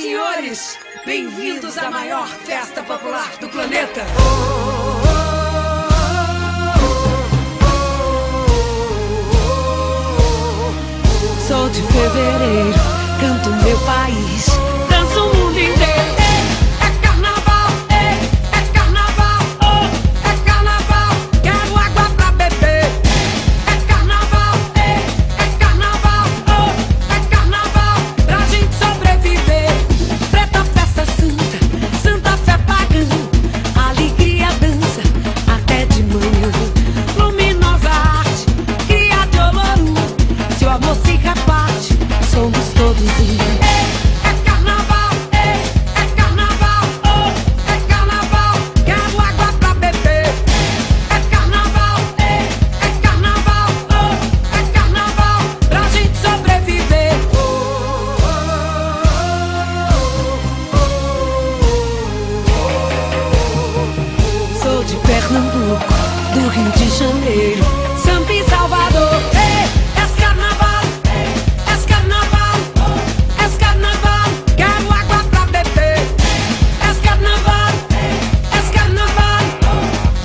senhores, bem-vindos à maior festa popular do planeta. Sou de fevereiro, canto meu país, danço o mundo inteiro. É carnaval, é carnaval, oh, é carnaval, quero água pra beber. É carnaval, é carnaval, oh, é carnaval, pra gente sobreviver. Preta festa santa, santa fé pagã, alegria dança até de manhã. Luminosa arte, cria de Olorum, se o amor se reparte, somos todos um. É carnaval, é carnaval, oh, é carnaval, quero água pra beber. É carnaval, é carnaval, oh, é carnaval, pra gente sobreviver. Sou de Pernambuco, do Rio de Janeiro, Sampa e Salvador. É carnaval, é carnaval, é carnaval, quero água pra beber. É carnaval, é carnaval,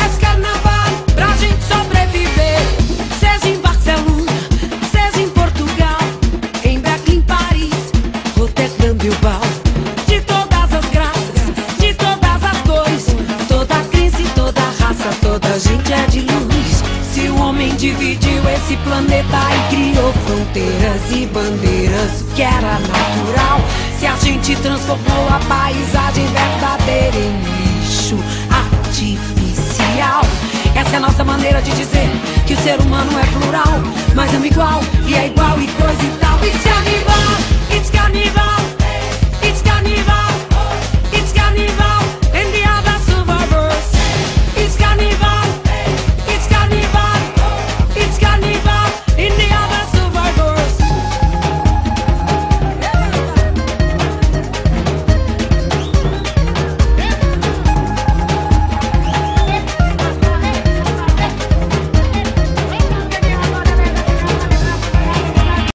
é carnaval, pra gente sobreviver. Seja em Barcelona, seja em Portugal, em Berlim, Paris, Roterdã, Bilbao. De todas as graças, de todas as cores, toda crise, toda raça, toda gente é de luz. Se o homem dividiu esse planeta e criou fronteiras e bandeiras, o que era natural, se a gente transformou a paisagem verdadeira em lixo artificial. Essa é a nossa maneira de dizer que o ser humano é plural, mas ama igual e é igual e coisa e tal. E se animar